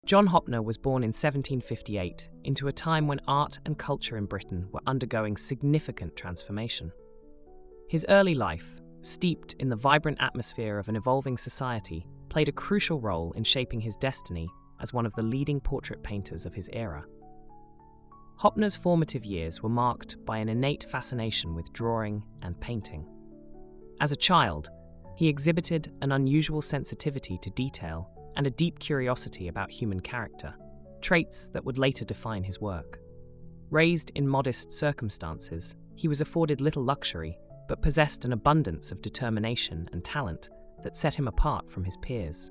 John Hoppner was born in 1758 into a time when art and culture in Britain were undergoing significant transformation. His early life, steeped in the vibrant atmosphere of an evolving society, played a crucial role in shaping his destiny as one of the leading portrait painters of his era. Hoppner's formative years were marked by an innate fascination with drawing and painting. As a child, he exhibited an unusual sensitivity to detail and a deep curiosity about human character, traits that would later define his work. Raised in modest circumstances, he was afforded little luxury, but possessed an abundance of determination and talent that set him apart from his peers.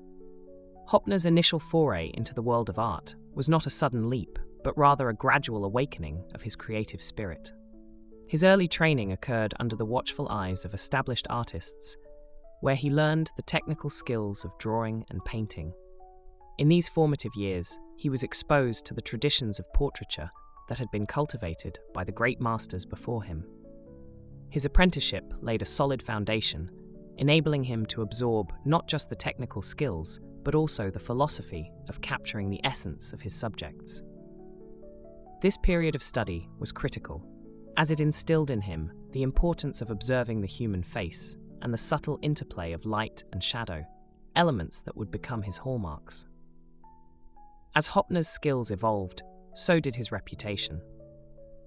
Hoppner's initial foray into the world of art was not a sudden leap, but rather a gradual awakening of his creative spirit. His early training occurred under the watchful eyes of established artists, where he learned the technical skills of drawing and painting. In these formative years, he was exposed to the traditions of portraiture that had been cultivated by the great masters before him. His apprenticeship laid a solid foundation, enabling him to absorb not just the technical skills, but also the philosophy of capturing the essence of his subjects. This period of study was critical, as it instilled in him the importance of observing the human face and the subtle interplay of light and shadow, elements that would become his hallmarks. As Hoppner's skills evolved, so did his reputation.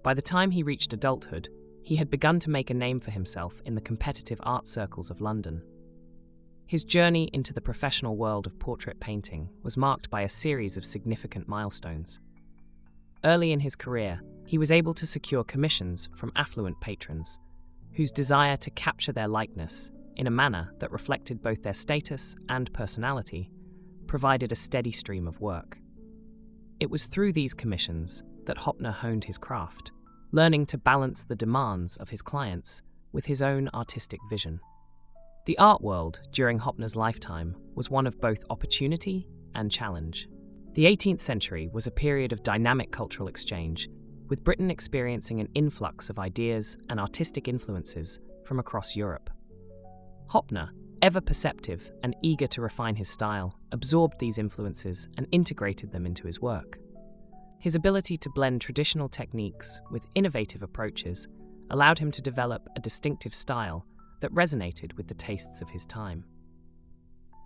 By the time he reached adulthood, he had begun to make a name for himself in the competitive art circles of London. His journey into the professional world of portrait painting was marked by a series of significant milestones. Early in his career, he was able to secure commissions from affluent patrons, whose desire to capture their likeness in a manner that reflected both their status and personality provided a steady stream of work. It was through these commissions that Hoppner honed his craft, learning to balance the demands of his clients with his own artistic vision. The art world during Hoppner's lifetime was one of both opportunity and challenge. The 18th century was a period of dynamic cultural exchange, with Britain experiencing an influx of ideas and artistic influences from across Europe. Hoppner, ever perceptive and eager to refine his style, absorbed these influences and integrated them into his work. His ability to blend traditional techniques with innovative approaches allowed him to develop a distinctive style that resonated with the tastes of his time.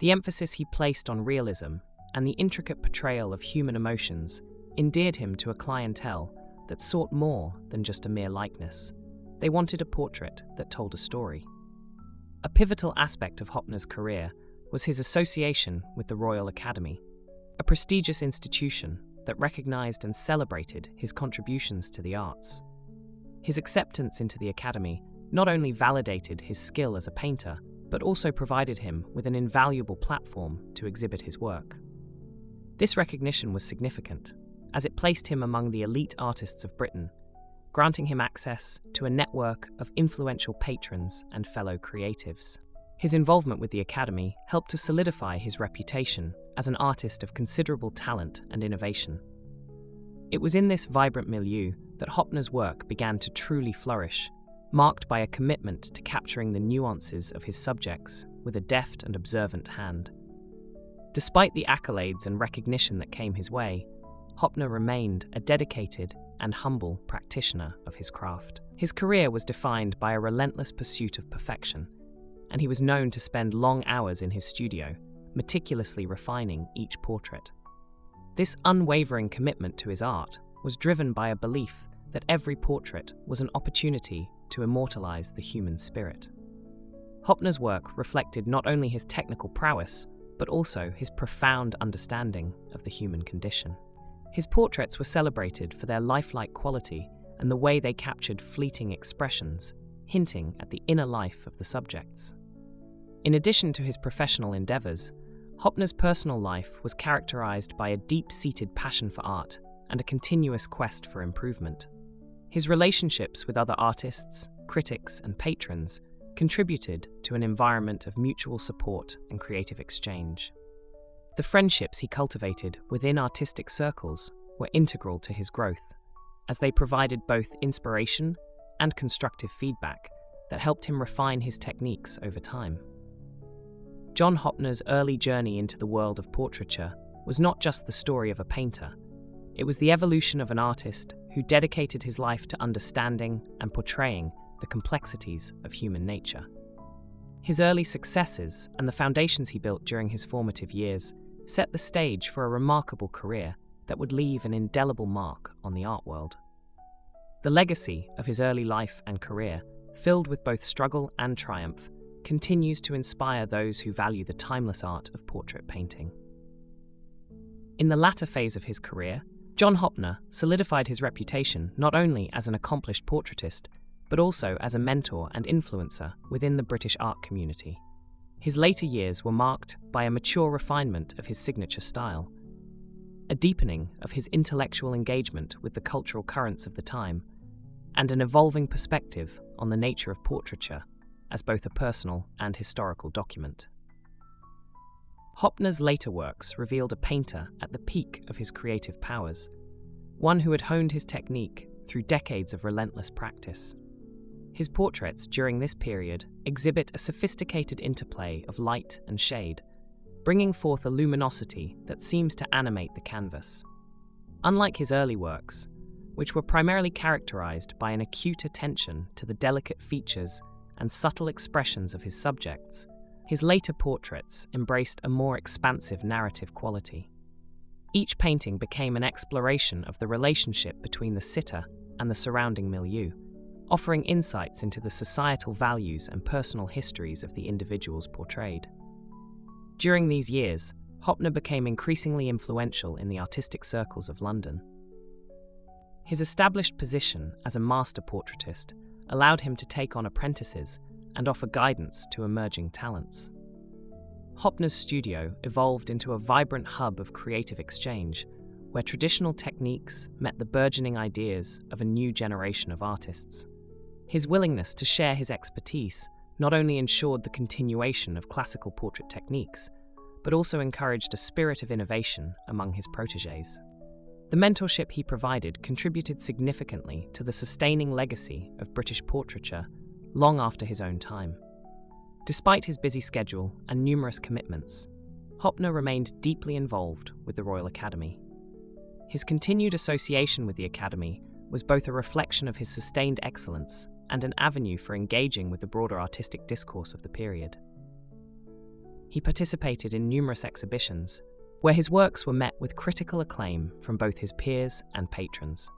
The emphasis he placed on realism and the intricate portrayal of human emotions endeared him to a clientele that sought more than just a mere likeness. They wanted a portrait that told a story. A pivotal aspect of Hoppner's career was his association with the Royal Academy, a prestigious institution that recognized and celebrated his contributions to the arts. His acceptance into the Academy not only validated his skill as a painter, but also provided him with an invaluable platform to exhibit his work. This recognition was significant, as it placed him among the elite artists of Britain, granting him access to a network of influential patrons and fellow creatives. His involvement with the Academy helped to solidify his reputation as an artist of considerable talent and innovation. It was in this vibrant milieu that Hoppner's work began to truly flourish, marked by a commitment to capturing the nuances of his subjects with a deft and observant hand. Despite the accolades and recognition that came his way, Hoppner remained a dedicated and humble practitioner of his craft. His career was defined by a relentless pursuit of perfection, and he was known to spend long hours in his studio, meticulously refining each portrait. This unwavering commitment to his art was driven by a belief that every portrait was an opportunity to immortalize the human spirit. Hoppner's work reflected not only his technical prowess, but also his profound understanding of the human condition. His portraits were celebrated for their lifelike quality and the way they captured fleeting expressions, hinting at the inner life of the subjects. In addition to his professional endeavors, Hoppner's personal life was characterized by a deep-seated passion for art and a continuous quest for improvement. His relationships with other artists, critics, and patrons contributed to an environment of mutual support and creative exchange. The friendships he cultivated within artistic circles were integral to his growth, as they provided both inspiration and constructive feedback that helped him refine his techniques over time. John Hoppner's early journey into the world of portraiture was not just the story of a painter. It was the evolution of an artist who dedicated his life to understanding and portraying the complexities of human nature. His early successes and the foundations he built during his formative years set the stage for a remarkable career that would leave an indelible mark on the art world. The legacy of his early life and career, filled with both struggle and triumph, continues to inspire those who value the timeless art of portrait painting. In the latter phase of his career, John Hoppner solidified his reputation not only as an accomplished portraitist, but also as a mentor and influencer within the British art community. His later years were marked by a mature refinement of his signature style, a deepening of his intellectual engagement with the cultural currents of the time, and an evolving perspective on the nature of portraiture as both a personal and historical document. Hoppner's later works revealed a painter at the peak of his creative powers, one who had honed his technique through decades of relentless practice. His portraits during this period exhibit a sophisticated interplay of light and shade, bringing forth a luminosity that seems to animate the canvas. Unlike his early works, which were primarily characterized by an acute attention to the delicate features and subtle expressions of his subjects, his later portraits embraced a more expansive narrative quality. Each painting became an exploration of the relationship between the sitter and the surrounding milieu, offering insights into the societal values and personal histories of the individuals portrayed. During these years, Hoppner became increasingly influential in the artistic circles of London. His established position as a master portraitist allowed him to take on apprentices and offer guidance to emerging talents. Hoppner's studio evolved into a vibrant hub of creative exchange, where traditional techniques met the burgeoning ideas of a new generation of artists. His willingness to share his expertise not only ensured the continuation of classical portrait techniques, but also encouraged a spirit of innovation among his protégés. The mentorship he provided contributed significantly to the sustaining legacy of British portraiture long after his own time. Despite his busy schedule and numerous commitments, Hoppner remained deeply involved with the Royal Academy. His continued association with the Academy was both a reflection of his sustained excellence and an avenue for engaging with the broader artistic discourse of the period. He participated in numerous exhibitions, where his works were met with critical acclaim from both his peers and patrons.